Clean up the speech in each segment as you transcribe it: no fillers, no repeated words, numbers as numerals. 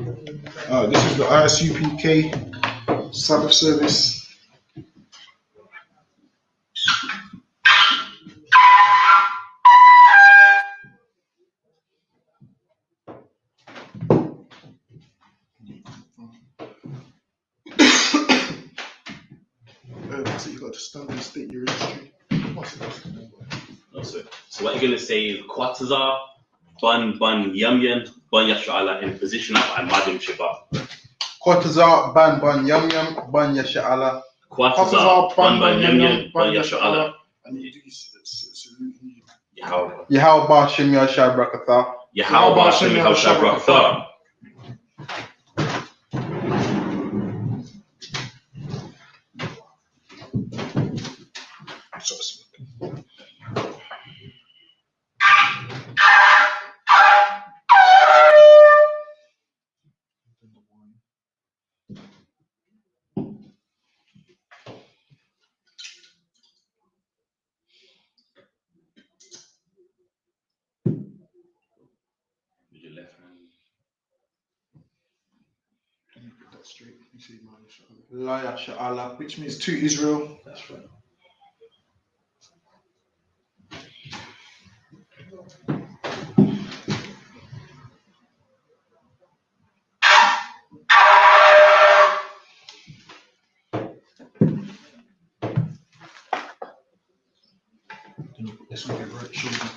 This is the I.S.U.P.K. Sabbath Service. So you got to stand and state your history. So what you're going to say is Quatazar, Bun Yum Yum, Bun Yasha'Allah in position of Amadim Shabbat. Quatazar, Ban Yum Yum, Ban Yasha'Allah. Quatazar, Ban Yum Yum, Ban Yasha'Allah. And you do salute Yahweh. Yahweh Ba'ashem Yahshai Brakatha. Yahweh Ba'ashem Yahshai Brakatha. Straight. You say La Yasha'Allah, which means to Israel. That's right. This will be right shoulder.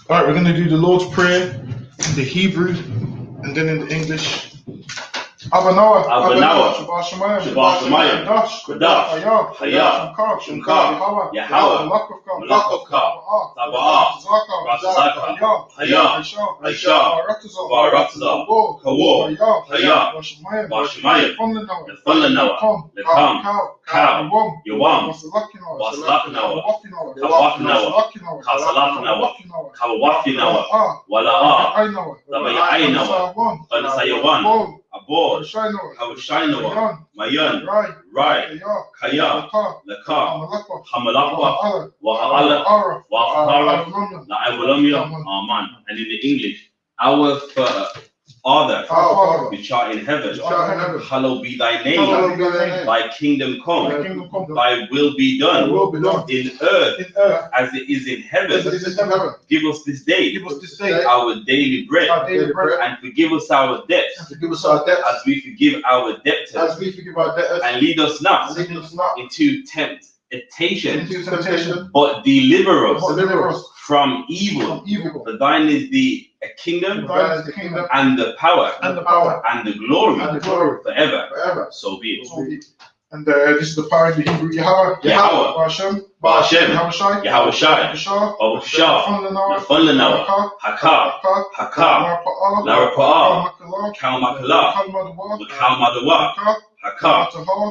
Alright, we're going to do the Lord's Prayer in the Hebrew and then in the English. Abanawa, Shabbat Shemayim, Kadash, Hayah, Shemka, Yahweh, Malakavka, Taba'ah, Ratazaka, Hayah, Aisha, Baratazah, Kawor, Hayah, Bashemayim, Lefalanawa, Lekam, Kau, Yawam, Waslaknawa, Kawafnawa, Kasalaknawa, Kawafinawa, Walaa, Labaya'inawa, Banasayawan, Abor, Kawashainawa, Mayan, Rai, Kaya, Laka, Hamalakwa, Waha'ala, Wahara, La'awalamya, Aman. And in the English, our Father, which art in heaven, hallowed be thy name, thy kingdom come, thy will be done in earth as it is in heaven. Give us this day our daily bread, and forgive us our debts as we forgive our debtors, and lead us not into temptation, but deliver us from evil. For thine is the kingdom and the power and the glory forever. So be it. And this is the power of the Hebrew Yahweh, Ba'ashem, Yahawashi, Shah, Nafalanawa, Haka, Larapa'ah, Kalmakala, Kalmadawa, Haka,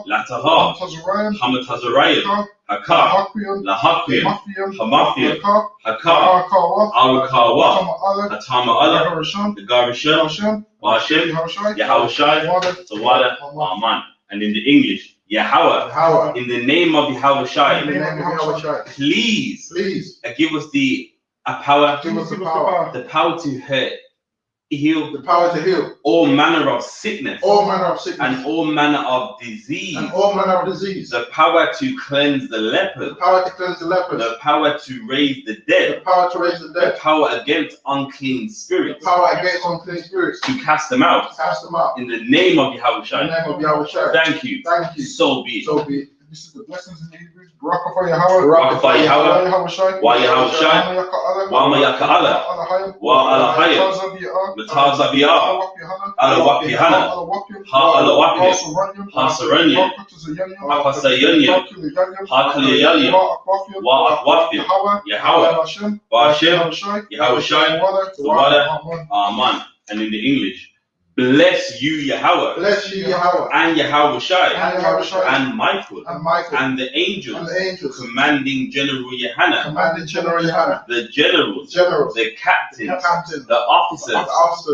Lataha, Hamatazarayim, Haka, Lahakuyim, Hamathiyim, Haka, Arakawa, Hatama'ala, the Garishah, Ba'ashem, Yahawashi, Tawada, Aman. And in the English, Yahweh, in the name of Yahawashi, please give us the power, the power to heal, all manner of sickness, and all manner of disease, the power to cleanse the lepers, the power to raise the dead, the power against unclean spirits, to cast them out, in the name of Yahawashi. Thank you. So be it. This is the blessings in the Hebrew. Barakah Yahweh, Wa Yahawashi, Wa Mayaka'ala, Wa Alahayim, Matazabiyah, Alawapihanna, Ha Alawapia, Ha Saranyam, Ha Kasayanyam, Ha Kaliyanyam, Wa Akwafia, Yahweh, Ba'ashem, Yahawashi, Tawada, Aman. And in the English, bless you, Yahweh, and Yahawashi, and Michael, and the angels, commanding General YAHANNA, the generals, the captains, the officers,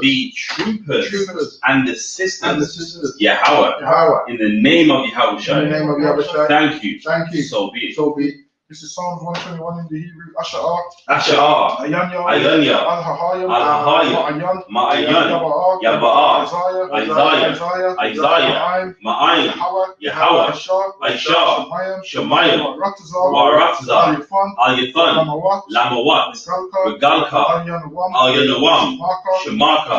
the troopers, and the sisters, Yahweh, in the name of Yahawashi. Thank you. So be it. This is Psalms 121 in the Hebrew. Asha'ar. Ayanya. Al-Hahayim. Ma'ayan. Yaba'ah. Isaiah. Ma'ayin. Yahweh. Aisha. Shemayim. Wa'aratazah. Al-Yathan. Lamawat. Regalka. Al-Yanawam. Shemaka.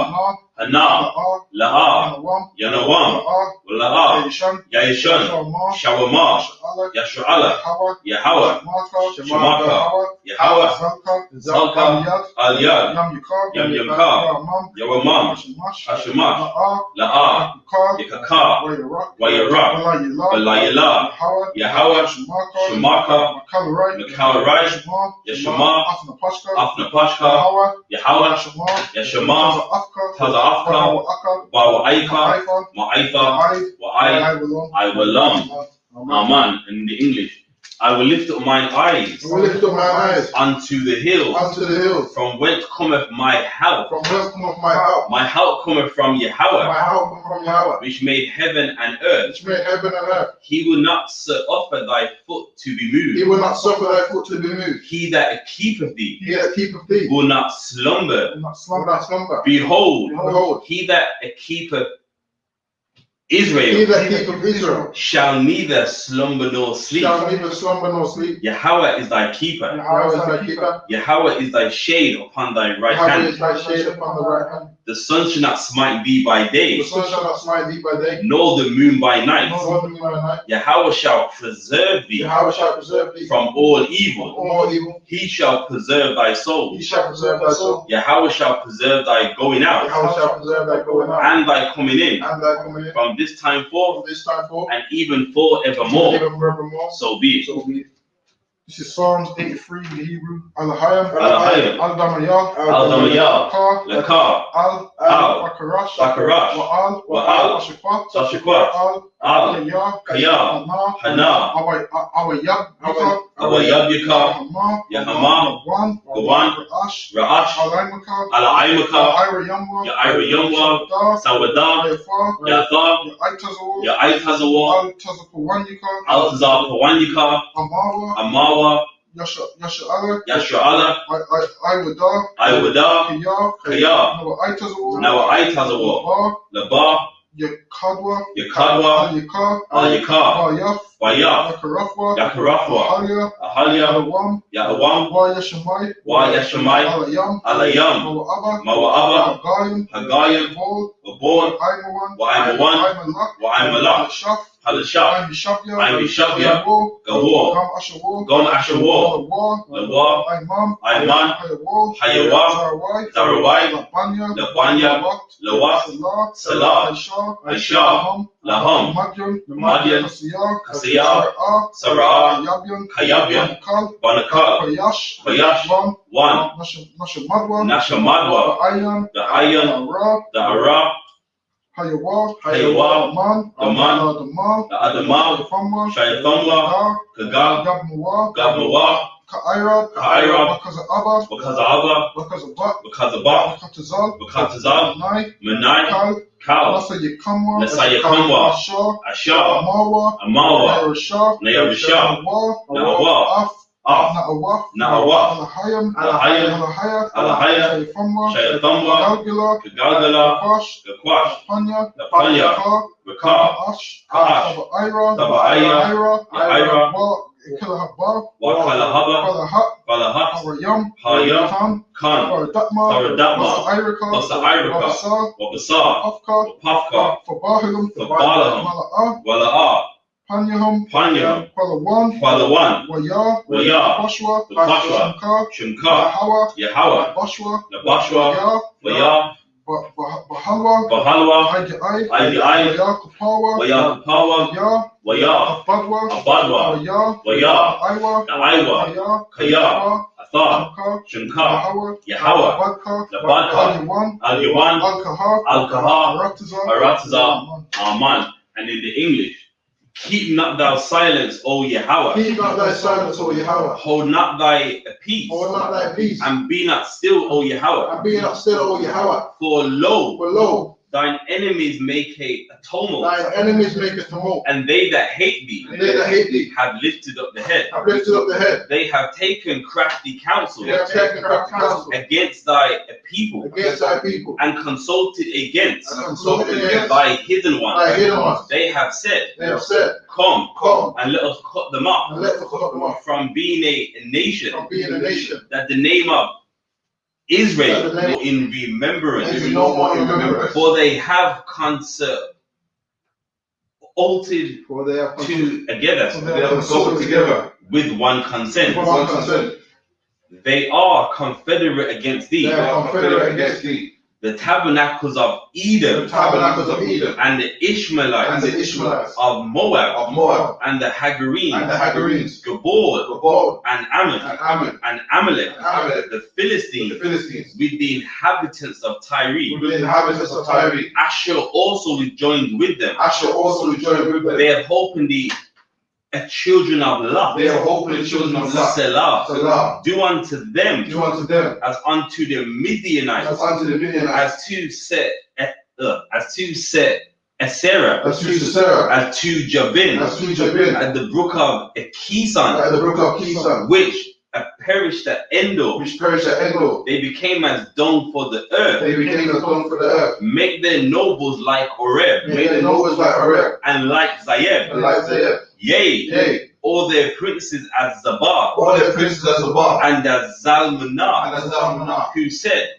Hana, La'a, Yanawam, La'a, Yaishan, Shawama, Yashu'ala, Yahweh, Shemaka, Yahweh, Zalka, Al-Yad, Yam Yamka, Yawamam, Hashemach, La'a, Yakaka, Wayarak, Balayila, Yahweh, Shemaka, Makarai, Yashema, Afnapashka, Yahweh, Yashema, Taza Afka, Ba'aika, Ma'aifa, Wa'ai, I will Amen. In the English, I will lift up mine eyes unto the hills, from whence cometh my help. My help cometh from Yahweh, which made heaven and earth. He will not suffer thy foot to be moved. He that keepeth thee will not slumber. Behold, he that keepeth Israel shall neither slumber nor sleep. Yahweh is thy keeper. Yahweh is thy shade upon thy right hand. The sun shall not smite thee by day, nor the moon by night. Yahweh shall preserve thee from all evil. He shall preserve thy soul. Yahweh shall preserve thy going out and thy coming in from this time forth and even forevermore. So be it. This is Psalms 83 in the Hebrew. Al-Hayim, Al-Damayah, Lakar, Al-Bakarash, Wa'al, Tashikwat, Al-Kaya, Hana, Awayab-Yaka, Yahama, Gawan, Ra'ash, Al-Aimaka, Ya'ira Yomwa, Sawadah, Yatha, Ya'aitazawa, Al-Tazar Pawanyika, Amawa, Yashu'ala, Iwada, Kaya, Nawa'aitazawa, Laba, Yakadwa, Al-Yaka, Wayaf, Yakarafwa, Ahalia, Ya'awam, Wa'yashamai, Alayam, Mawa'aba, Hagayim, Wabon, Wa'aimawan, Wa'aimalak, Halashah, Aimishapya, Gawar, Gom Ashawar, Lawa, Aiman, Hayawa, Zarawai, Labanya, Lawat, Salah, Aisha, Laham, Madian, Kasiyah, Sarah, Kayabyan, Banakal, Payash, One, Nashamadwa, the Ayan, the Arab, Hayawa, the Man, the Adama, Shayathamwa, Kagal, Gabmawa, Ka'irab, because of Abba, because of Bach, Bakatazal, Menai, Kal, Nasayakamwa, Asha, Amawa, Nayarishah, Nawa, Na'awaf, Alahayam, Shayathamwa, Kagalgala, Gakwash, Napanya, Rakah, Ka'ash, Taba'aya, Ya'ira, Wakalahaba, Balahat, Hayam, Khan, Taradatma, Basa Wabasar, Pafka, Fabalaham, Wala'ah, Panyaham, Palawan, Waya, Pashwa, Shimka, Yahweh, Nabashwa, Waya, Bahalwa, Igi, Waya Kapawa, Waya, Abadwa, Waya, Aiwa, Kaya, Athar, Shimka, Yahweh, Nabadka, Al-Yawan, Al-Kahar, Aratazah, Aman. And in the English, keep not thou silence, O Yahweh. Hold not thy peace. And be not still, O Yahweh. For lo, Thine enemies make a tumult. Thine enemies make a tumult. And they that hate thee, have lifted up the head. They have taken crafty counsel, against thy people, and consulted against thy hidden ones. They have said, come, and let us cut them off from being a nation, that the name of Israel in remembrance, for they have consulted together with one consent. They are confederate against thee. The tabernacles of Edom, and the Ishmaelites, of Moab, and the Hagarenes, Gabor, and Ammon, and Amalek, the Philistines, with the inhabitants of Tyre. Asher also rejoined with them. They have hope in the children of Lot. Selah. Do unto them as unto the Midianites, as to set Asherah, as to Jabin, at the brook of Kison, which perished at Endor. They became as dung for the earth. Make their nobles like Oreb, and like Zayeb. Yea, all their princes as Zabah, and as Zalmunna, who said,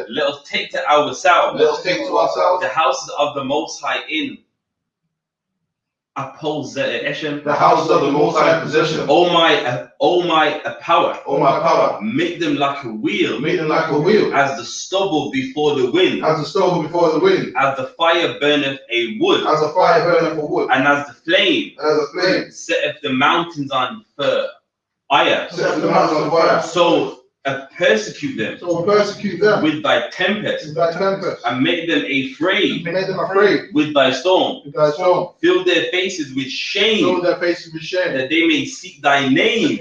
let us take to ourselves the houses of the Most High in possession. The houses of the Most High possession. Oh my power. Make them like a wheel. As the stubble before the wind. As the fire burneth a wood. And as the flame. Setteth the mountains on fire. So persecute them with thy tempest, and make them afraid with thy storm. Fill their faces with shame, that they may seek thy name,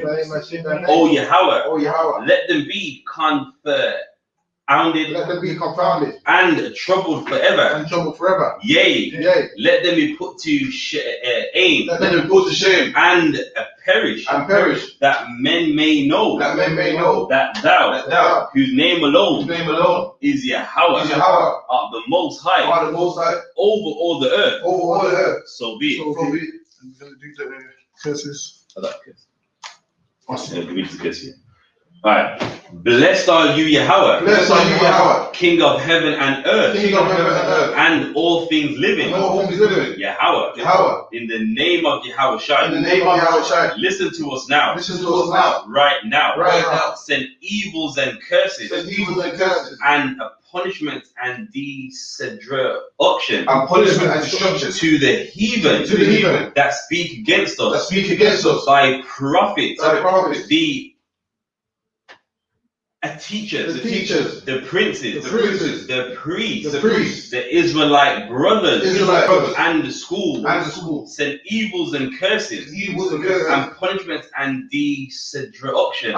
O Yahweh. Let them be confounded and troubled forever. Yea, let them be put to shame, and perish, that men may know that thou, whose name alone is Yahweh, art the Most High, over all the earth. So be it. I'm going to do the curses. Give me the kiss here. Alright. Blessed are you, Yahweh, King of heaven and earth, and all things living. Yahweh. In the name of Yahweh Shai. Listen to us now. Right now. Send evils and curses. And punishment and destruction to the heathen that speak against us. Thy prophets, the teachers, the princes, the priests, the Israelite brothers, and the schools, send evils and curses, and punishments and destruction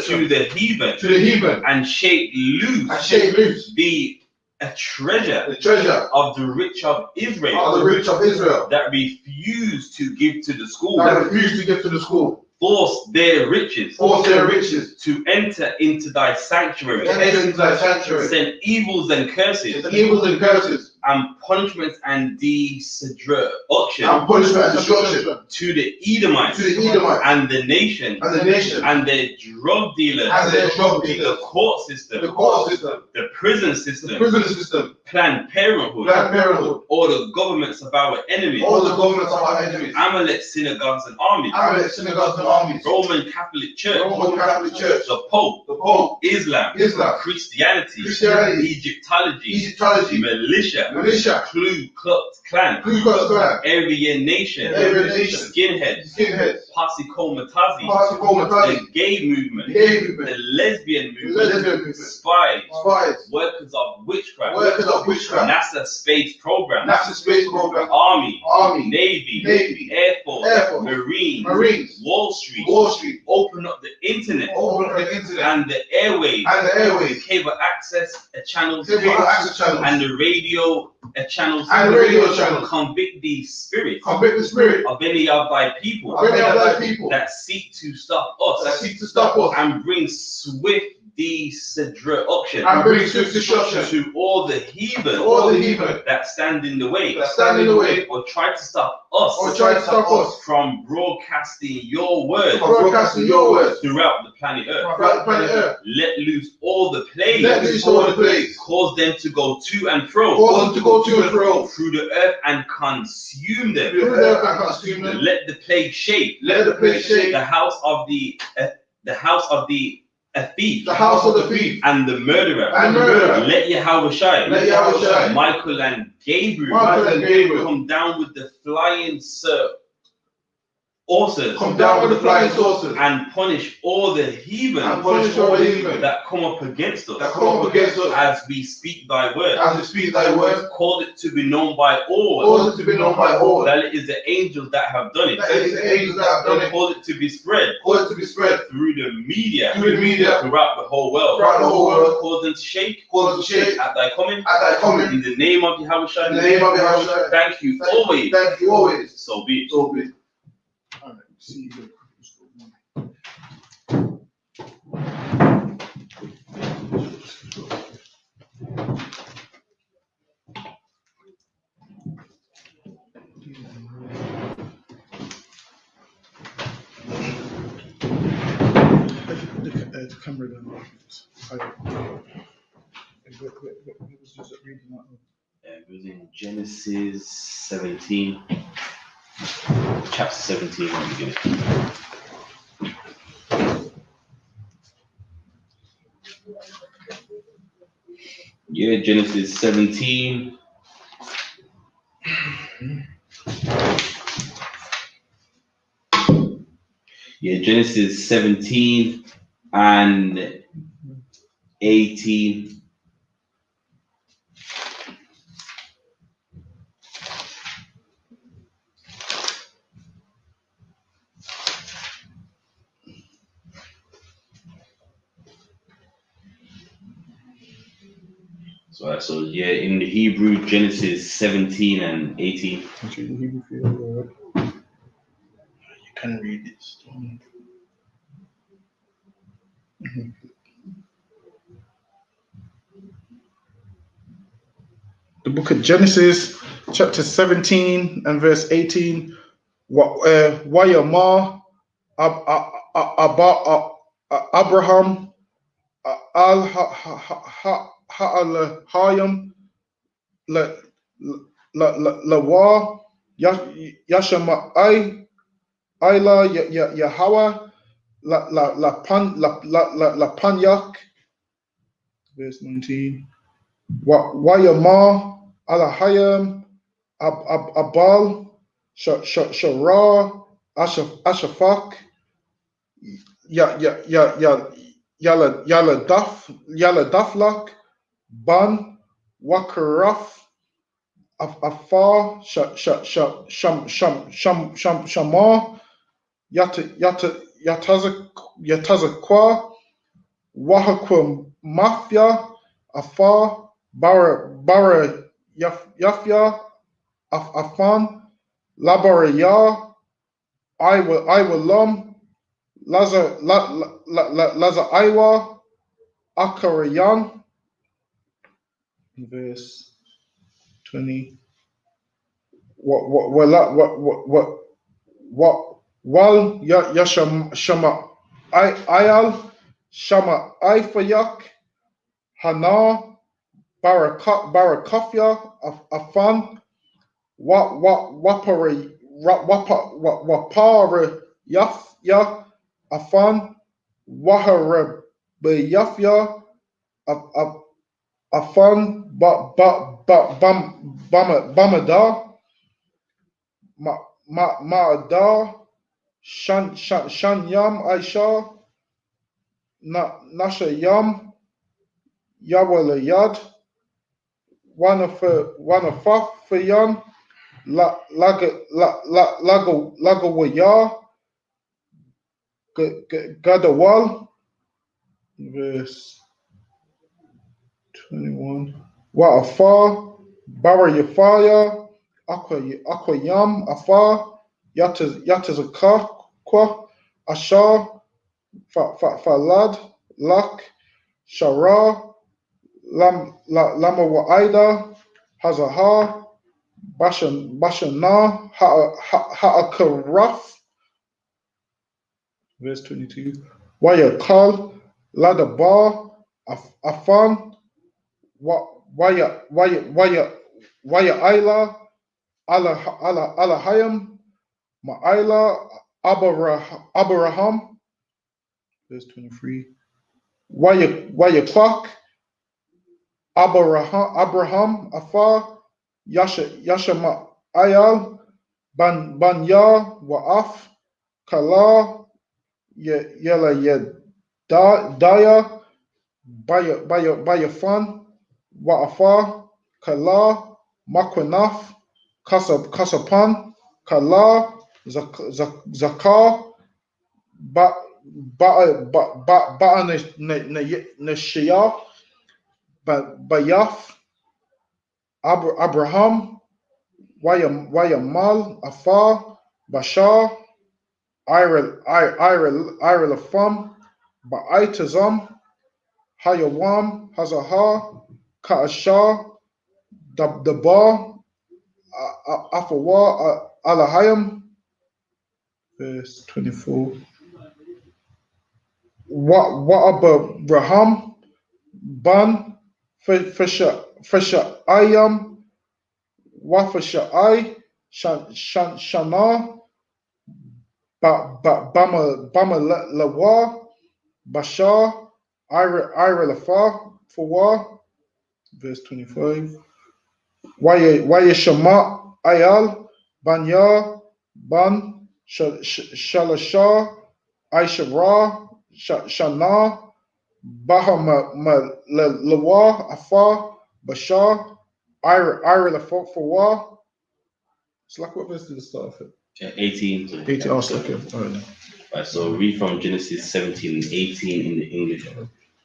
to the heathen, and shake loose the treasure of the rich of Israel, that refuse to give to the school. Force their riches to enter into thy sanctuary. Send evils and curses, and punishments and destruction to the Edomites, and the nation, and the drug dealers, the court system, the prison system, Planned Parenthood, all the governments of our enemies, Amalek synagogues and armies, Roman Catholic Church, the Pope, Islam, Christianity, Egyptology, militia, Ku Klux Klan, Aryan Nation, skinheads, Posse Comitazi, the gay movement, the lesbian movement, spies, workers of witchcraft, NASA space program, Army, Navy, Air Force, Marines, Wall Street, open up the internet, and the airwaves, cable access channels, and the radio channels, convict the spirit of any of thy people that seek to stop us and bring swift destruction to all the heathen that stand in the way or try to stop us from broadcasting your word throughout the planet Earth. Let loose all the plagues, cause them to go to and fro through the earth and consume them. Let the plague shake the house of the thief, and the murderer. Let Yahawashi, Michael and Gabriel come down with the flying saucers and punish all the heathen that come up against us as we speak thy word. Call it to be known by all that it is the angels that have done it. Call it to be spread through the media throughout the whole world. Cause them to shake at thy coming. In the name of Yahawashi. Thank you always. So be it. All right, see you. The camera down. What was just reading that one? It was in Genesis 17. Chapter 17 at the beginning. Yeah, Genesis 17. Yeah, Genesis 17 and 18. So yeah, in the Hebrew, Genesis 17 and 18. You can read it. The book of Genesis, chapter 17 and verse 18. Wayamah Abraham al-Hayam Lawa Yashamai Ila Yahweh La Panyak. Verse 19. Wayamah al-Hayam Abal Shara Ashafak Yaladaflak Ban Wakaraf Afar Shamar Yatazakwa Wahakwa Mafia Afar Bara Yafya Afan Labaraya Iwalam Laza Iwa Akarayan. Verse 20. Wal Shama Ayal Shama Ifayak Hana Barakafya Afan Wapara Yafya Afan Wahara Yafya Afan Bamada Ma'ada Shanyam Aisha Nashayam Yawalayad Wanafafayan Lagawaya Gadawal verse 21. Wa'afar, Bara Yafaya, Akwayam, Afar, Yatazakakwa, Ashar, Falad, Lak, Shara, Lama Wa'ida, Hazahar, Bashana, Ha'akaraf, verse 22. Wayakal, Ladabar, Afan, Waya Ayla, Alahayam, Ma'ayla, Abraham, verse 23. Waya Kwak, Abraham, Afar, Yashama Ayal, Banya, Wa'af, Kala, Yela Daya, Bayafan, Wa'afar, Kala, Makwanaf, Kasapan, Kala, Zakar, Ba'anashiyah, Bayaf, Abraham, Wayamal, Afar, Bashar, Irelafam, Ba'aitazam, Hayawam, Hazahar, Ka'ashar, Dabar, Afawa, Alahayam, verse 24. Wa'abraham, Ban, Fesha'ayam, Wafasha'ai, Shana, Bama Lawa, Bashar, Ira Lafa, Fawar, verse 25. Waya Shama, Ayal, Banya, Ban, Shalashar, Aishara, Shana, Bahama Lawa, Afar, Bashar, Ira Lafa, Fawar. It's like what verse did it start off at? 18. 18. Oh, it's okay. All right. Right, so read from Genesis 17 and 18 in the English.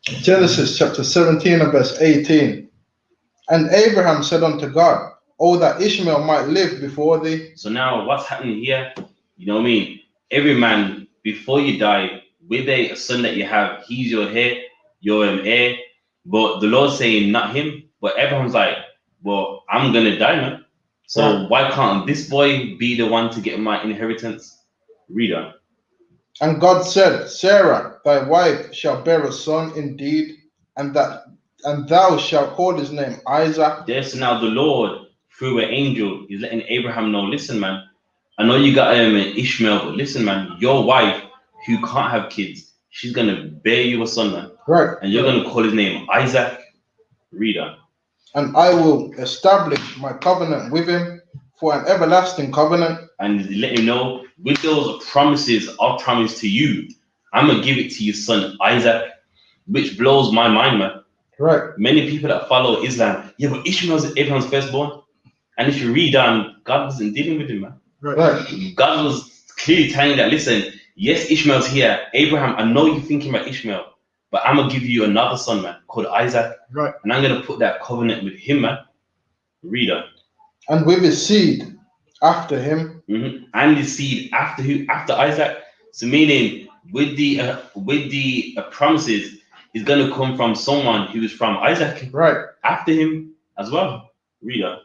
Genesis chapter 17 and verse 18. And Abraham said unto God, "Oh, that Ishmael might live before thee." So now what's happening here, you know what I mean? Every man, before you die, with a son that you have, he's your heir, you're an heir. But the Lord's saying, not him. But Abraham's like, well, I'm going to die, man. So why can't this boy be the one to get my inheritance? Read on. And God said, Sarah, thy wife, shall bear a son indeed, and thou shalt call his name Isaac. Yes, now the Lord, through an angel, is letting Abraham know, listen, man, I know you got an Ishmael, but listen, man, your wife, who can't have kids, she's going to bear you a son, man. Right. And you're going to call his name Isaac. Read on. And I will establish my covenant with him for an everlasting covenant. And let him know, with those promises I've promised to you, I'm going to give it to your son Isaac, which blows my mind, man. Right. Many people that follow Islam, yeah, but Ishmael's Abraham's firstborn. And if you read on, God wasn't dealing with him, man. Right. God was clearly telling that, listen, yes, Ishmael's here. Abraham, I know you're thinking about Ishmael, but I'm going to give you another son, man, called Isaac. Right. And I'm going to put that covenant with him, man. Read on. And with his seed after him. Mm-hmm. And his seed after who? After Isaac. So meaning, with the promises, is going to come from someone who is from Isaac. Right. After him as well. Read on.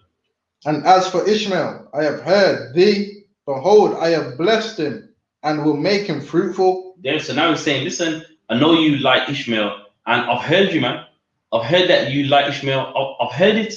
And as for Ishmael, I have heard thee. Behold, I have blessed him and will make him fruitful. Yeah, so now he's saying, listen, I know you like Ishmael, and I've heard you, man. I've heard that you like Ishmael. I've heard it,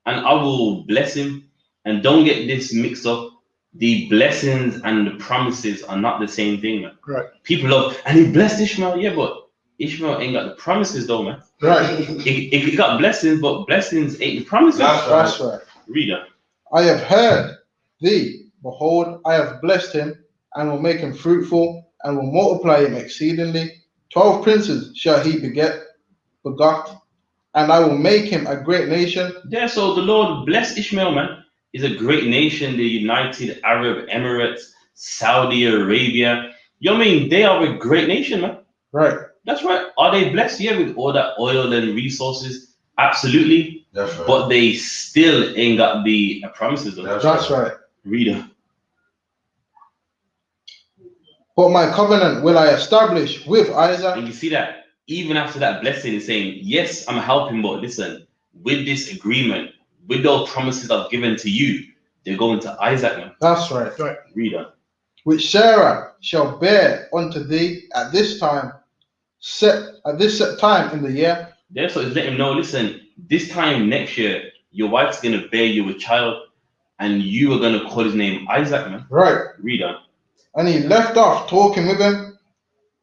and I will bless him. And don't get this mixed up. The blessings and the promises are not the same thing, man. Right. People love, and he blessed Ishmael, yeah, but Ishmael ain't got the promises, though, man. Right. He got blessings, but blessings ain't the promises. That's right. Read on. I have heard thee. Behold, I have blessed him and will make him fruitful and will multiply him exceedingly. 12 princes shall he begot, and I will make him a great nation. Yeah, so the Lord blessed Ishmael, man. He's a great nation, the United Arab Emirates, Saudi Arabia. You know what I mean? They are a great nation, man. Right. That's right. Are they blessed? Yeah, with all that oil and resources? Absolutely. That's right. But they still ain't got the promises of God. That's right. Reader. But my covenant will I establish with Isaac. And you see that even after that blessing is saying, yes, I'm helping, but listen, with this agreement, with those promises I've given to you, they're going to Isaac, man. That's right. Reader. Which Sarah shall bear unto thee at this set time in the year. Therefore, it's letting him know, listen, this time next year, your wife's gonna bear you a child, and you are gonna call his name Isaac, man. Right. Read on. And he left off talking with him,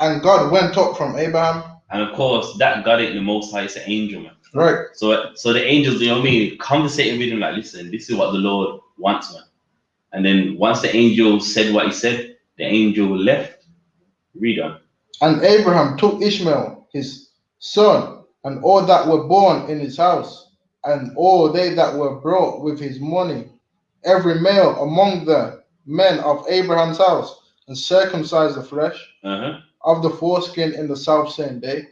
and God went up from Abraham. And of course, that God ain't the Most High, it's an angel, man. Right. So the angels, you know what I mean, conversating with him like, listen, this is what the Lord wants, man. And then once the angel said what he said, the angel left. Read on. And Abraham took Ishmael, his son, and all that were born in his house, and all they that were brought with his money, every male among the men of Abraham's house, and circumcised the flesh of the foreskin in the south same day,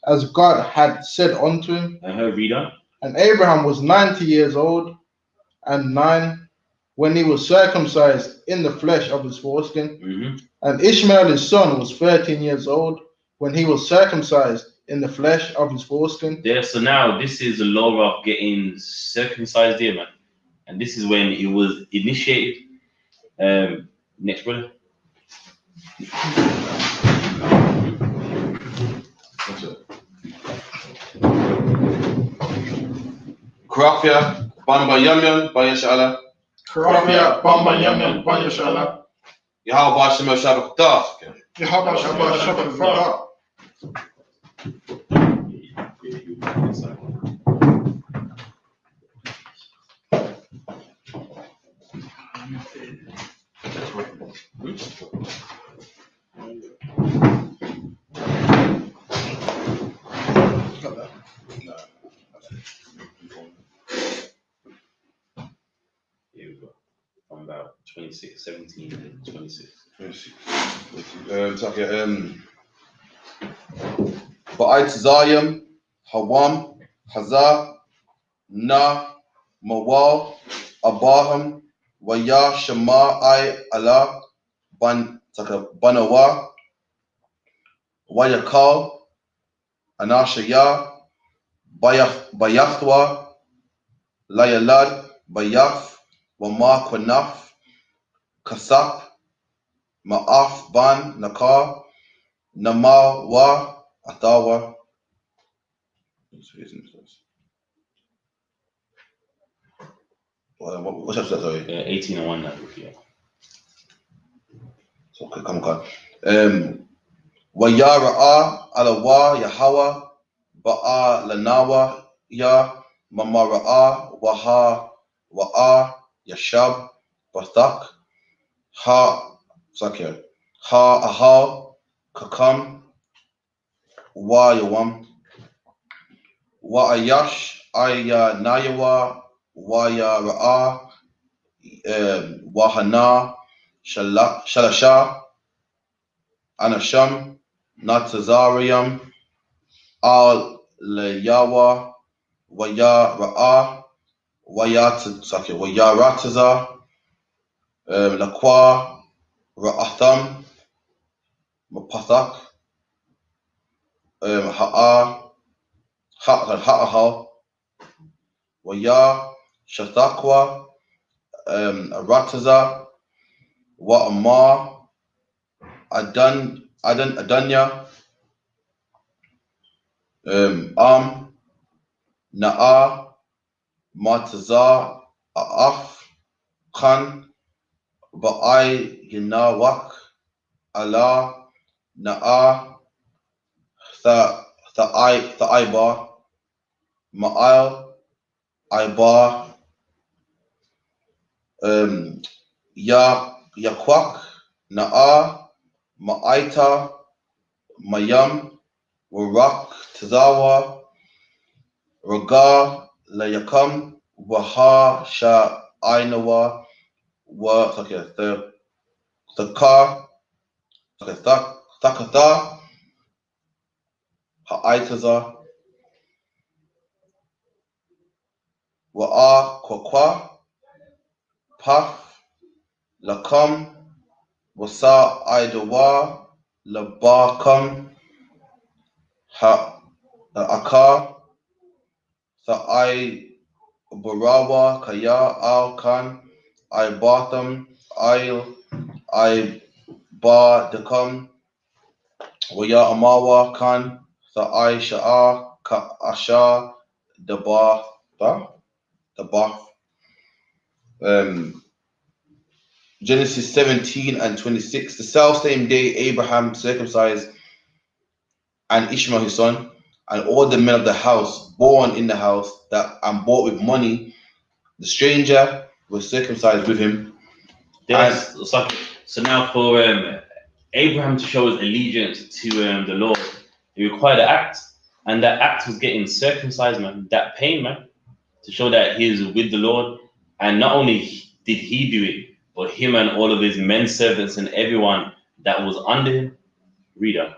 as God had said unto him. Read on. And Abraham was 90 years old, and 9 when he was circumcised in the flesh of his foreskin. And Ishmael his son was 13 years old when he was circumcised in the flesh of his foreskin. Yeah, so now this is the law of getting circumcised here, man. And this is when it was initiated. Next, brother. Krafia, Bamba Yamyan, Baya Shala. Krafia, Bamba Yamyan, Baya Shala. Yahweh Shema Shabbat Daf. Yahweh Shabbat Shabbat. Here we go. From about 26, 17 to 26. Ba'ait Zayim, Hawam, Hazar, Na, Mawal, Abaham, Waya Shema I Allah, Banawa, Wayakal, Anashaya, Bayathwa, Layalad, Bayaf, Wama Kwanaf, Kasap, Ma'af Ban Nakar, Namal Wa Atawa. What's that, sorry? 18 and 1 that book, yeah. So, okay, come on. Wa ya ra'a ala wa Yahweh ba'a lanawa ya mama ra'a waha wa'a yashab bathak ha sakir ha ahal kakam wa yawam wa ayash aya nayawa wa ya ra'a wahana shalasha anasham natazariam al leyawa waya ra'a waya rataza lakwa ra'atham mapathak ha'ahal waya shathakwa rataza wa amar adanya na'a matazar af khan ba'ai yinawak ala na'a tha'aiba ma'al aiba yakwak na'a ma'aita mayam warak tazawa raga layakam waha sha ainawa wa thakar thakatha ha'itaza, wa'a kwakwa, paf, lakam, wasa idawa, labakam, ha'akar, sa'ai barawa, kaya, al kan, I batham, I ba dakam, waya amawa kan, sa'ai sha'a, ka asha, the bath. Genesis 17 and 26. The self-same day Abraham circumcised and Ishmael his son, and all the men of the house born in the house that and bought with money, the stranger was circumcised with him. So now for Abraham to show his allegiance to the Lord, he required an act, and that act was getting circumcised, man. That pain, man, to show that he is with the Lord. And not only did he do it, but him and all of his men servants and everyone that was under him. Read on.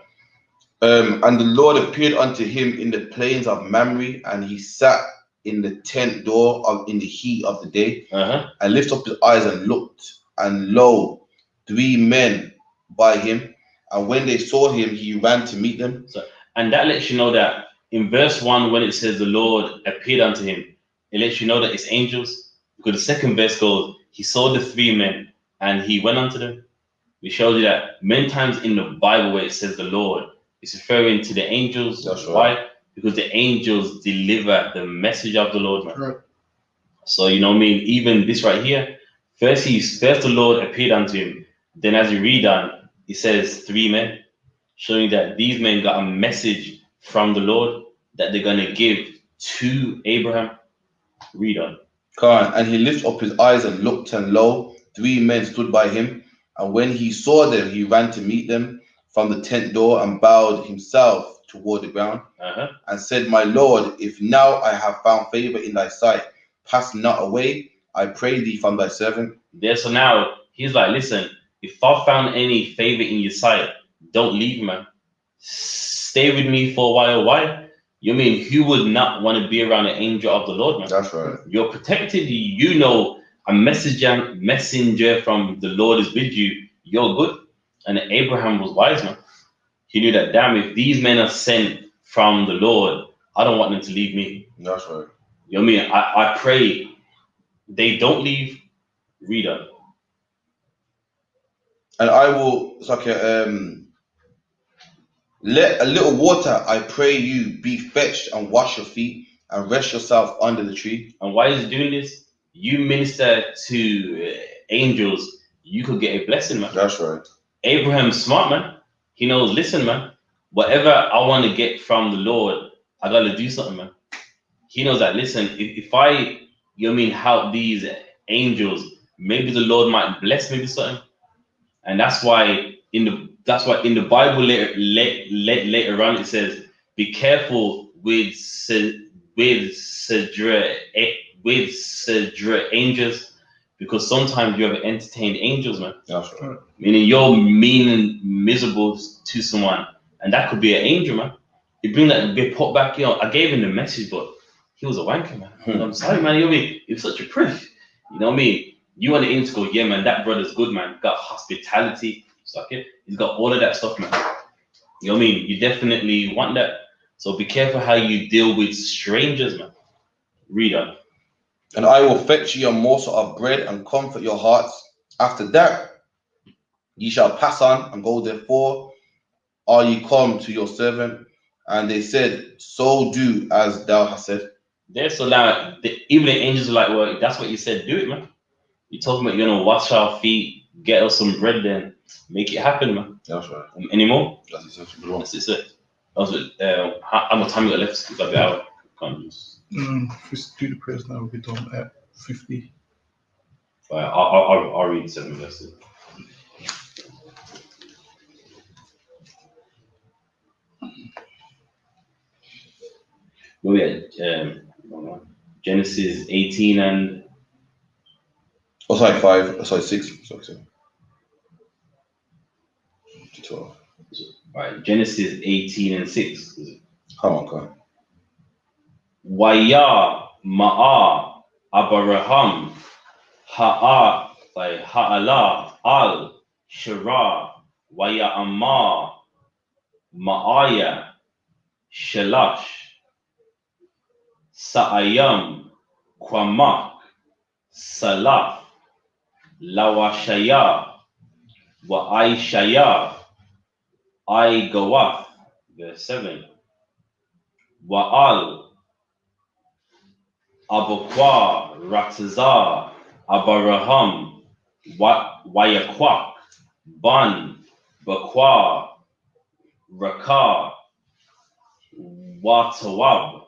And the Lord appeared unto him in the plains of Mamre, and he sat in the tent door in the heat of the day, and lifted up his eyes and looked, and lo, 3 men by him, and when they saw him, he ran to meet them. And that lets you know that in verse 1, when it says the Lord appeared unto him, it lets you know that it's angels, because the second verse goes, he saw the 3 men and he went unto them. It shows you that many times in the Bible where it says the Lord, it's referring to the angels. That's right. Why? Because the angels deliver the message of the Lord, man. Right. So, you know what I mean? Even this right here, first the Lord appeared unto him. Then as you read on, it says 3 men, showing that these men got a message from the Lord that they're going to give to Abraham. Read on. And he lifted up his eyes and looked, and lo, 3 men stood by him. And when he saw them, he ran to meet them from the tent door and bowed himself toward the ground, and said, My Lord, if now I have found favor in thy sight, pass not away, I pray thee, from thy servant. Yeah, so now he's like, listen, if I found any favor in your sight, don't leave, man. Stay with me for a while. Why? You mean who would not want to be around an angel of the Lord, man? That's right. You're protected. You know a messenger from the Lord is with you. You're good. And Abraham was wise, man. He knew that, damn, if these men are sent from the Lord, I don't want them to leave me. That's right. You know what I mean? I pray they don't leave. Read on. And I will, it's like let a little water, I pray you, be fetched, and wash your feet, and rest yourself under the tree. And why is he doing this? You minister to angels, you could get a blessing, man. That's right. Abraham's smart, man. He knows, listen, man, whatever I want to get from the Lord, I got to do something, man. He knows that, listen, if I, you know what I mean, help these angels, maybe the Lord might bless me with something. And that's why in the Bible later on it says, be careful with angels, because sometimes you have entertained angels, man. That's right. Meaning you're mean and miserable to someone, and that could be an angel, man. You bring that bit pot back, you know, I gave him the message, but he was a wanker, man. I'm sorry, man. You know what I mean? He was such a prick. You know what I mean? You want to go, yeah, man, that brother's good, man. Got hospitality, okay? He's got all of that stuff, man. You know what I mean? You definitely want that. So be careful how you deal with strangers, man. Read on. And I will fetch you a morsel of bread and comfort your hearts. After that, ye shall pass on and go, therefore are ye come to your servant. And they said, so do as thou hast said. Yeah, so now even the angels are like, well, that's what you said, do it, man. You talking about, you know, wash our feet, get us some bread, then make it happen, man. That's right. Any more? That's essentially the one. That's it. How much time you got left? It's like an hour. Can't just... If we do the prayers now, we'll be done at 50. I'll read 7 verses. We had Genesis 18 and... Oh, sorry, 5. Sorry, 6. Sorry, 7. 12. Right, Genesis 18 and 6. Come on, come on. Waya ma'a Abraham ha'ala al shira waya amma ma'aya shalash sa'ayam kwamak salaf lawashaya wa aishaya I gawaf. Verse 7. Wa'al Abukwa Ratazar Abaraham Wayakwak Ban Bakwa Rakar Watawab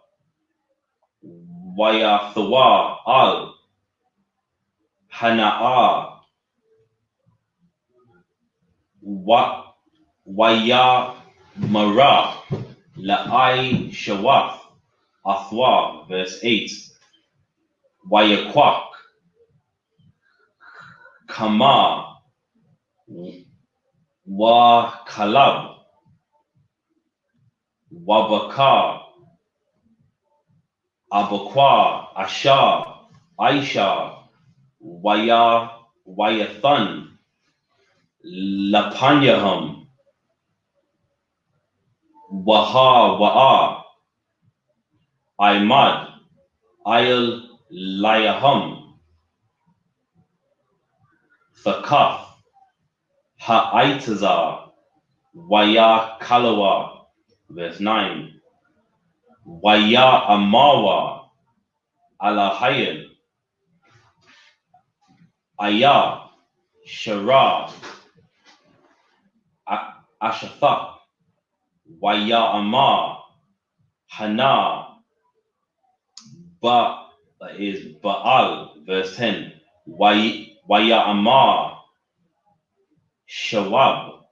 Wayathawa Al Hana'a Waya Mara La'ai Shawaf Athwa. Verse 8. Wayakwak Kama Wa Kalab Wabakar Abakwa Asha Aisha Wayathan Lapanyaham Wa'a Imad Ayal Layaham Thakaf Ha'aitazar Waya Kalawa. Verse 9. Waya Amawa Alahayan Aya Shara Ashathak Waya Amar Hana Ba is Baal. Verse 10. Waya Amar Shawab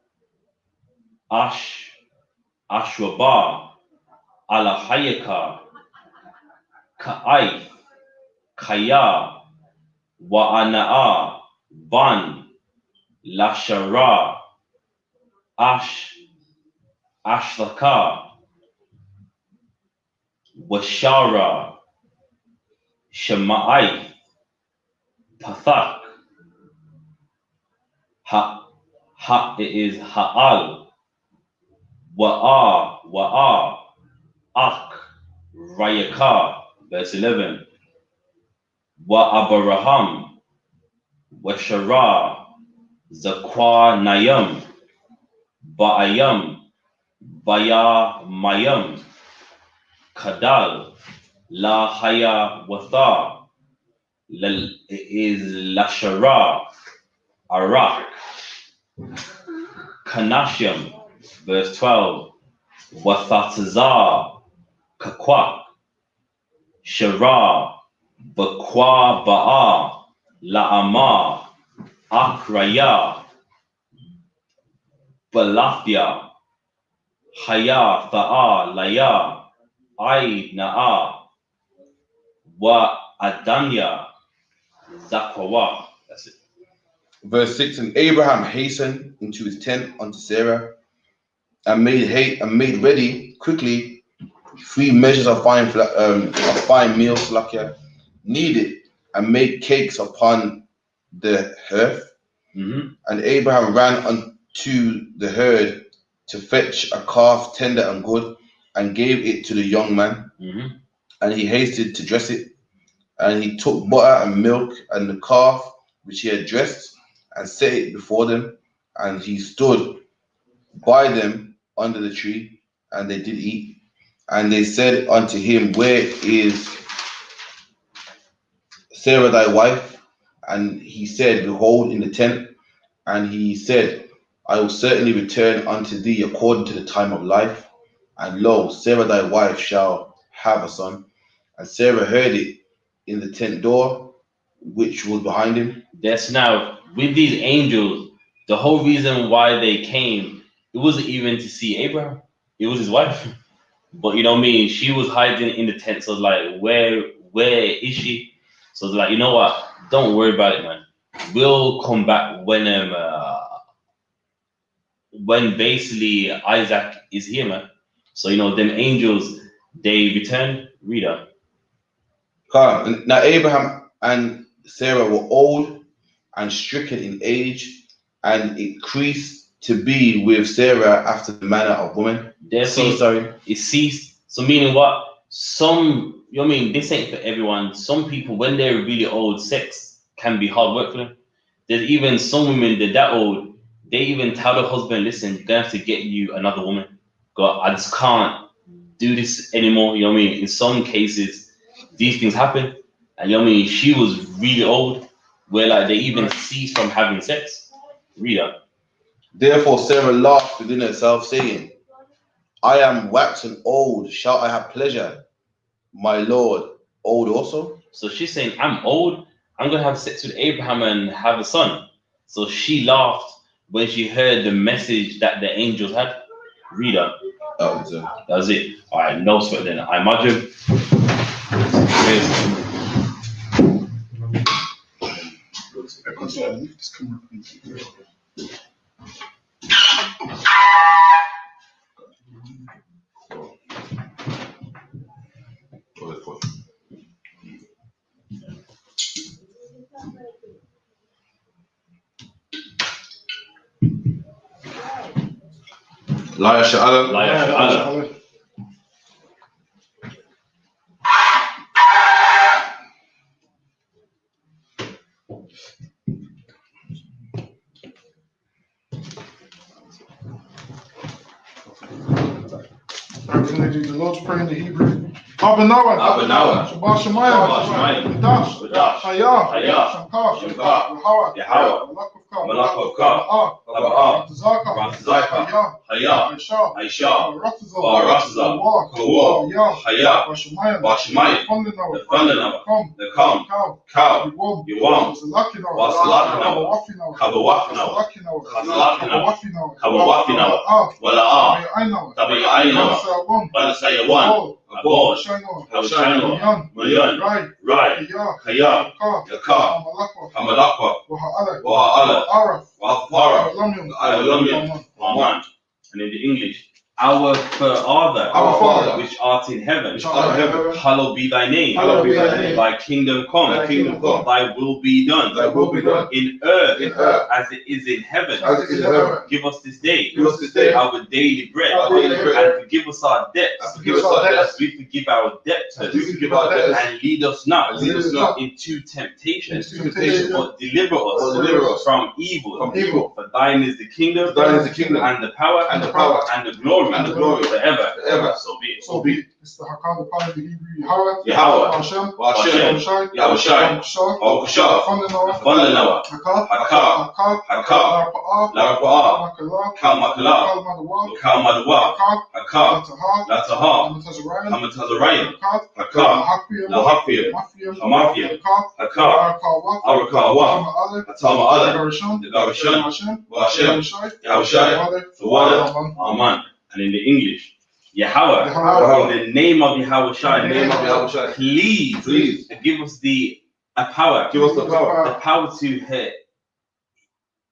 Ashwaba Alahayaka Ka'ai Kaya Wa'ana'a Ban Lashara Ashlaka Washara Shema'ai Pathak it is Ha'al Wa'a Ak Rayaka. Verse 11. Wa'abaraham Washara Zakwa Nayam Ba'ayam Baya Mayam Kadal La Haya Watha is Lashara Arak Kanashim. Verse 12. Wathatazar Kakwak Shara Bakwa Ba'a La'ama Akraya Balafia Haya Tha'a Laya Ai Na'a Wa Adanya Zakwawa. That's it. Verse 6. And Abraham hastened into his tent unto Sarah and made ready quickly 3 measures of fine meal kneaded and made cakes upon the hearth. Mm-hmm. And Abraham ran unto the herd to fetch a calf tender and good, and gave it to the young man. Mm-hmm. And he hasted to dress it. And he took butter and milk and the calf which he had dressed, and set it before them. And he stood by them under the tree, and they did eat. And they said unto him, Where is Sarah thy wife? And he said, Behold, in the tent. And he said, I will certainly return unto thee according to the time of life. And lo, Sarah thy wife shall have a son. And Sarah heard it in the tent door, which was behind him. That's now with these angels, the whole reason why they came, it wasn't even to see Abraham. It was his wife. But you know what I mean? She was hiding in the tent. So it's like, where is she? So it's like, you know what? Don't worry about it, man. We'll come back when basically Isaac is here, man. So, them angels, they returned. Reader. Now Abraham and Sarah were old and stricken in age, and increased to be with Sarah after the manner of women. It ceased. So meaning what? Some, this ain't for everyone. Some people, when they're really old, sex can be hard work for them. There's even some women that old, they even tell the husband, listen, you're gonna have to get you another woman. God, I just can't do this anymore. In some cases, these things happen. And she was really old, where they even ceased from having sex. Reader. Therefore Sarah laughed within herself, saying, I am waxen old, shall I have pleasure? My Lord, old also? So she's saying, I'm old, I'm going to have sex with Abraham and have a son. So she laughed when she heard the message that the angels had. Reader. That was it. All right, no sweat then. I imagine. SHALAM. We're going to do the Lord's Prayer in the Hebrew. Abanawa. Shabbat Shemayim. Dash. Hayah. Shamkar. Yahweh. Malakavka. Tazaka. Hayah. I.S.U.P.K. Ratazah. Kawah. Hayah. Bashamayim. The Thundernawa. The Calm. Cow. Yawam. Wasalakinawa. Kabawafinawa. Kabawafinawa. Wala'ah. Tabi'ainawa. Balasayawan. Abod. Hawshano. Mayan. Rai. Kaya. Yaka. Hamalakwa. Wa'ala. Wa'afara. Ayalamian. Aman. And in the English, our Father, which art in heaven, hallowed be thy name. Thy kingdom come. Thy will be done. In earth as it is in heaven. Give us this day our daily bread. And forgive us our debts. We forgive our debtors. And lead us not into temptation, but deliver us from evil. For thine is the kingdom, and the power, and the glory, forever. So be it. It's the Hakam, the part of the Hebrew Yahweh. Yahweh. Yahushai. Okushah. Thundernawa. Hakah. Larapa'ah. Kalmakala. Kalmadawa. Hakah. Latahah. Hamatazarayim. Hakah. Lahakfiyam. Hamafiam. Hakah. Arakawa. Hatama'ala. The Garashan. Yahushai. The water. Aman. And in the English, Yahweh, in the name of Yahushai, please give us the power. The power to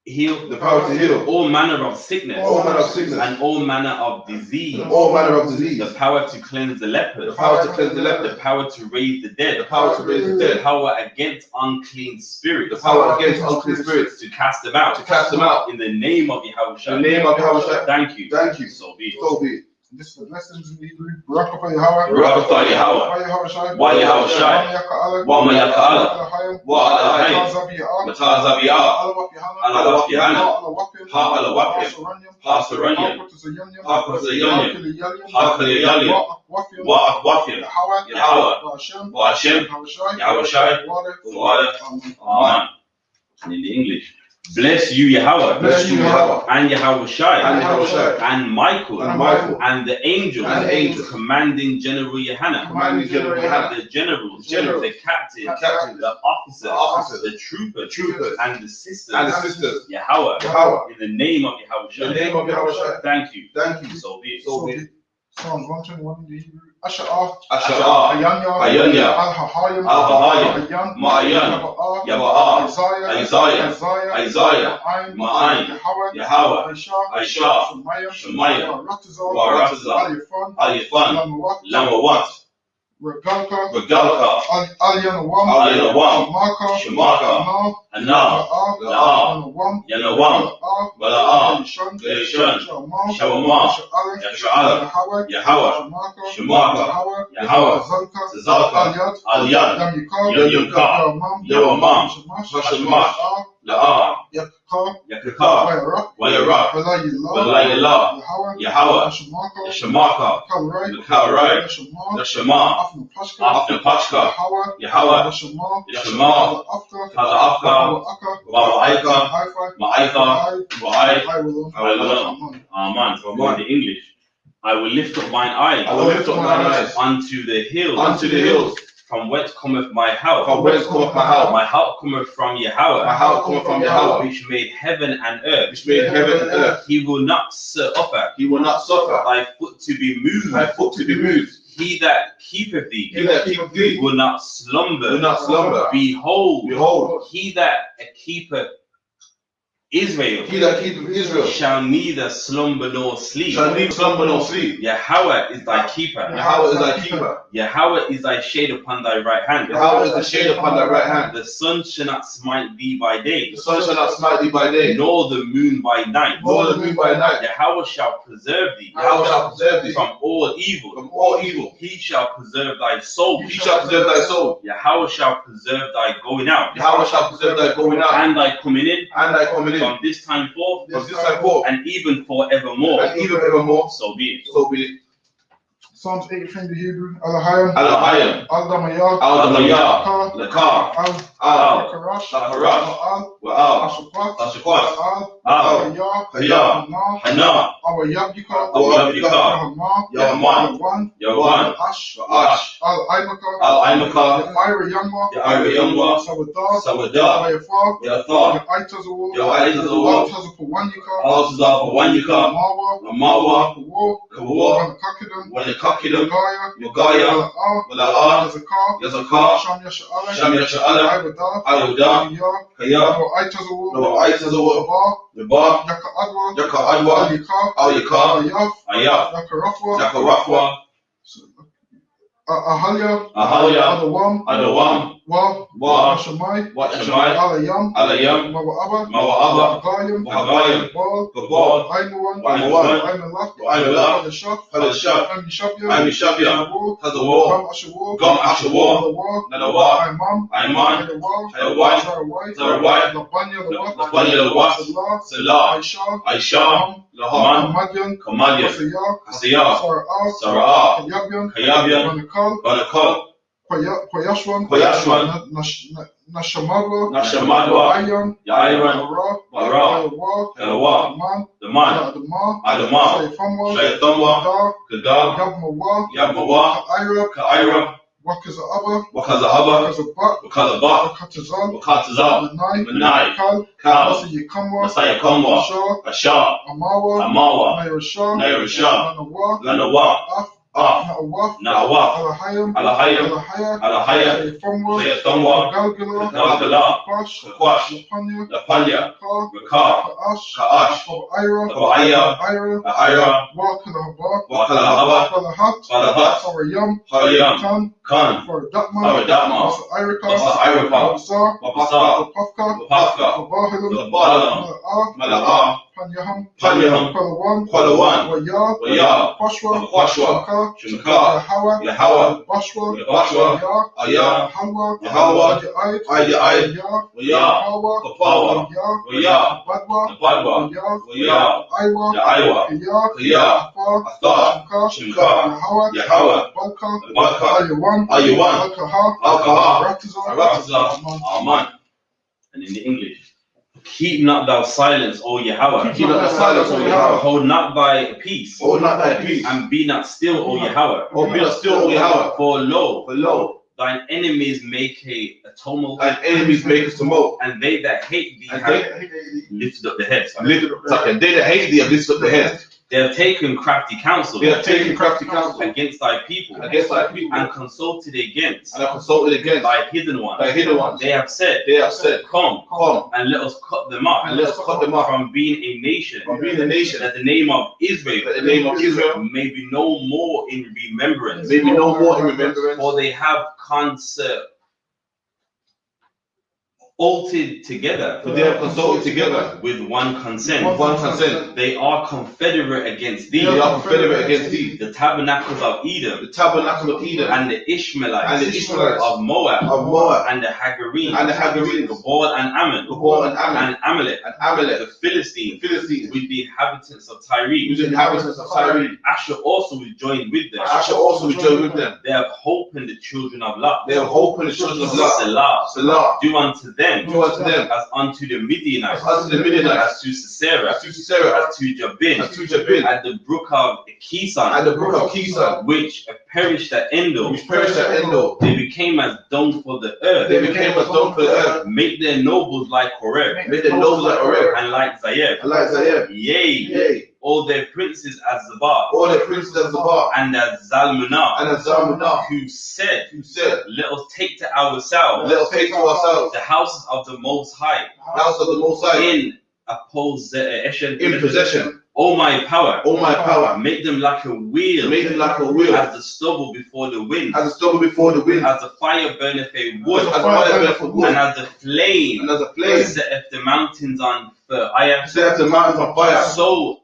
heal. All manner of sickness. And all manner of disease. The power to cleanse the lepers. The power to raise the dead. The power against unclean spirits. To cast them out. In the name of Yahushai. Thank you. So be it. This is the lessons in Hebrew. Barakah Yahweh. Wa Yahushai. Wa Mayaka'ala. Wa Alahayim. Matazabiyah. Ala Wafyahana. Ha Ala Wafyah. Ha Saranyam. Ha Kazayanyam. Ha Kayayalim. Wa Wafyah. Yahweh. Wa Hashem. Yahushai. Water. Amen. And in the English, bless you, Yahweh, and Yahushai, and Michael, and the angels, commanding General YAHANNA, the generals, the captains, the officers, the troopers, and the sisters, Yahweh, in the name of Yahushai. Thank you. So be it. Psalms 121 in the Hebrew. Asha'ah, Ayanya, Al-Hahayim, Ma'ayan, Yaba'ah, Isaiah, Ma'ayin, Yahweh, Aisha, Shemayim, Waratazah, Al-Yafan, Lamawat, Regalka, Al-Yanawam, Shemaka, Anah, La'ah, Yanawam, Bala'ah, Gerishan, Shawamah, Yasha'ala, Yahweh, Shemaka, Yahweh, Zalka, Al-Yad, Yamyuka, Yawamam, Hashemah, La'ah, Yakaka, Wayarak, Walayala, Yahweh, Yashamaka, Lakarai, Yashama, Afnapashka, Yahweh, Yashama, Kala'afka, Ba'aika, Ma'aika, Ba'ai, Amen. So in the English, I will lift up mine eyes, unto the hills, from whence cometh my help? My help cometh from Yahweh. Which made heaven and earth. He will not suffer thy foot to be moved. He that keepeth thee will not slumber. Behold, he that keepeth Israel shall neither slumber nor sleep. Yahweh is thy keeper. Yahweh is thy shade upon thy right hand. The sun shall not smite thee by day. Nor the moon by night. Yahweh shall preserve thee. From all evil. He shall preserve thy soul. Yahweh shall preserve thy going out. And thy coming in. From this time forth. And even forevermore. So be it. Psalms 83 in the Hebrew. Al-Hayam, Al-Damayah, Lakar, Al-Karash, Al-Ashqat, Al-Hayah, Hannah, Al-Yabdika, Yahaman, Yawan, Ash, Al-Aimaka, Yaira Yangwa, Sawadah, Yathar, Yaitazawar, Altazapawanyika, Amawa, Kawa, Wanakakidam, Yogaya, Wala'ah, Yazakar, Sham Yasha'ala, Ayudah, Kaya, Aitazawar, Yabah, Yaka Adwa, Al-Yakar, Ayaf, Yakarafwa, Ahalia, Adawam, Wa, Shamai, Alayam, Mawa'aba, Hagayim, Gabal, Aimalak, Hadashak, Amishabya, Tazawar, Gam Ashawar, Nalawa, Aiman, Hayawai, Zarawai, Labanya, Salah, Aisha, Lahaman, Kamadyan, Hasiyah, Sara'ah, Kayabyan, Banakal, Koyashwan, Nashamadwa, Ayyan, Bara, Elawa, Daman, Adama, Shayathamwa, Gadab, Yabmawa, Ka'ira, Wakazahaba, Wakazabak, Manai, Kal, Masayakamwa, Ashar, Amawa, Nairashah, Lanawa, Na'awaf, Alahayam, Sayathamwa, Galgala, Kakwash, Lapanya, Rakar, Ka'ash, Kaba'aya, A'ira, Wakalahaba, Falahat, Hariyam, Khan, Faradama, Irika, Wapasa, Wapafka, Wabalam, Mala'ah, Panyaham, Palawan, Wayah, Kwashwa, Shumka, Yahweh, Bashwa, Ayah, Yahweh, Ayah, Wayah, Kapawa, Wayah, Badwa, Wayah, Ya'aywa, Kiyah, Athar, Shumka, Yahweh, Badka, Ayuwan, Alkaha, Aratazah, Aman. And in the English, keep not thou silence, O Yahweh. Hold not thy peace. And be not still, O Yahweh. For lo, thine enemies make a tumult. And they that hate thee have lifted up their heads. They that hate thee have lifted up their heads. They have taken crafty counsel. They have taken crafty counsel against thy people. Against thy people. And consulted against. And have consulted against thy hidden ones. Thy hidden ones. They have said. They have said. Come. Come. And let us cut them up. And let us cut them up. From being a nation. From being a nation. That the name of Israel. That the name of Israel. May be no more in remembrance. May be no more in remembrance. For they have consulted together. For they have consulted together with one consent. With one consent. They are confederate against thee. They are confederate against thee. The tabernacles of Edom. The tabernacle of Edom. And the Ishmaelites. And the Ishmaelites of Moab. Of Moab. And the Hagarenes. And the Hagarenes. Gabor and Ammon. Gabor and Ammon. And Amalek. And Amalek. The Philistines. Philistines. With the inhabitants of Tyre. With the inhabitants of Tyre. Asher also was joined with them. Asher also was joined with them. They have hope in the children of Lot. They have hope in the children of Lot. Selah. Selah. Do unto them. Do unto them. As unto the Midianites. As unto the Midianites. As to Sisera. As to Sisera. As to Jabin. As to Jabin. At the brook of Kison. At the brook of Kison. Which perished at Endor. Which perished at Endor. They became as dung for the earth. They became as dung for the earth. Make their nobles like Horeb. Make their nobles like Horeb. And like Zayeb. And like Zayeb. Yea. Yea. All their princes as Zabar. All their princes as Zabar. And as Zalmunna. And as Zalmunna. Who said. Let us take to ourselves. Let us take to ourselves. The houses of the Most High. House of the Most High. In possession. O my power. O my power. Make them like a wheel. Make them like a wheel. As the stubble before the wind. As the stubble before the wind. As the fire burneth a wood. As the fire burneth a wood. And as the flame. And as the flame. Setteth the mountains on fire. Setteth the mountains on fire. So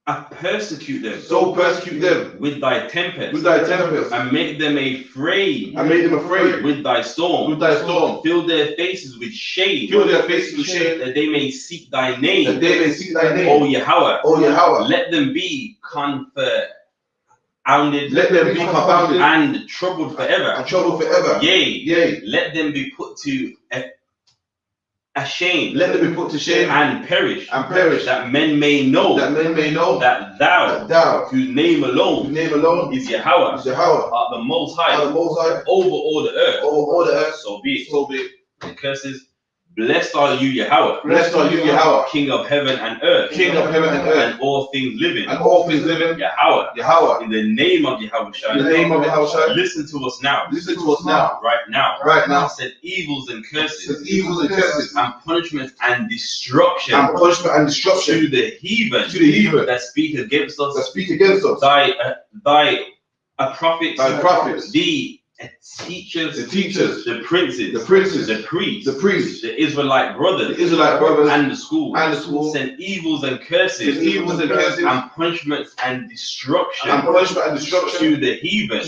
I persecute them. So persecute them with thy tempest. With thy tempest. And make them afraid. And make them afraid with thy storm. With thy storm. Fill their faces with shame. Fill their faces with shame. That they may seek thy name. That they may seek thy name. O Yahweh. O Yahweh. Let them be confounded. Let them be confounded. And troubled forever. And troubled forever. Yea. Let them be put to ashamed. Let them be put to shame. And perish. That men may know. That thou. Whose name alone. Is Yahweh. Art the Most High. Over all the earth. So be it. The curses. Blessed are you, Yahweh. Blessed are you, Yahweh. King of heaven and earth. And all things living. Yahweh. In the name of Yahweh. Listen to us now. Right now. I said evils and curses. And punishment and destruction. To the heathen. That speak against us. Thy prophets. The teachers, the princes, the priests, the Israelite brothers, and the schools, send evils and curses, and punishments and destruction, to the heathen,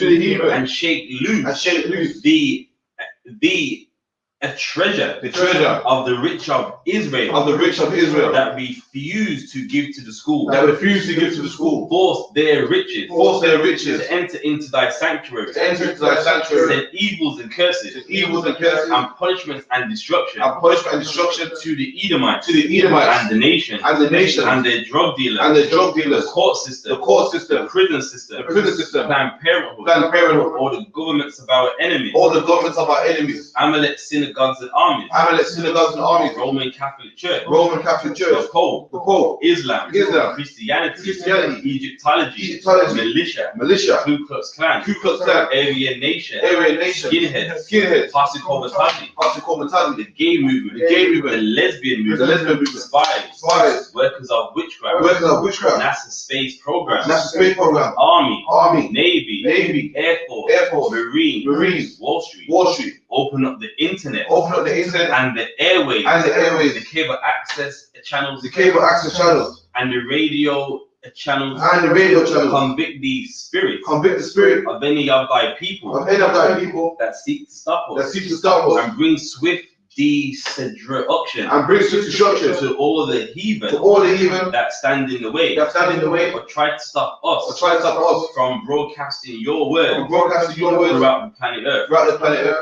and shake loose, the treasure of the rich of Israel, that refuse to give to the school, force their riches, to enter into thy sanctuary, send evils and curses, and punishments and destruction, to the Edomites, and the nations, and their drug dealers, the court system, the prison system, Planned Parenthood, all the governments of our enemies, Amalek synagogues and armies, Roman Catholic Church, the Pope, Islam, Christianity, Egyptology, militia, Ku Klux Klan, Aryan Nation, skinheads, Posse Comitatus, the gay movement, the lesbian movement, spies, workers of witchcraft, NASA space program, Army, Navy, Air Force, Marines, Wall Street, open up the internet, and the airwaves, the cable access channels, and the radio channels, convict the spirit of any of thy people, that seek to stop us, and bring swift destruction to all the heathen, that stand in the way, or try to stop us, from broadcasting your word, throughout the planet Earth.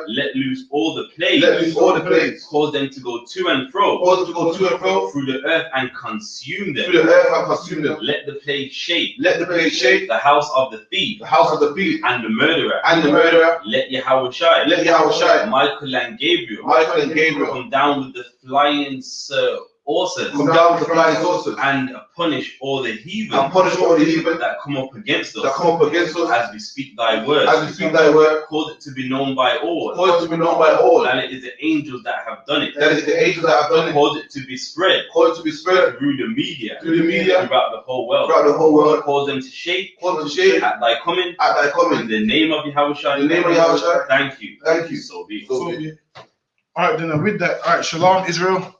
Let loose all the plagues, cause them to go to and fro, through the earth and consume them. Let the plague shake the house of the thief, and the murderer. Let Yahweh shine. Michael and Gabriel come down with the flying horses. Come down with the flying saucers. And punish all the heathen. And punish all the heathen that come up against us. That come up against us. As we speak thy word. As we speak thy word. Cause it to be known by all. Cause it to be known by all. That it is the angels that have done it. That is the angels that have done it. Cause it to be spread. Cause it to be spread. Through the media. Through the media. Throughout the whole world. Throughout the whole world. Cause them to shake. Cause them to shake. At thy coming. At thy coming. In the name of Yahushua. In the name of Yahushua. Thank you. Thank you. So be it. All right, then with that, all right, shalom, Israel.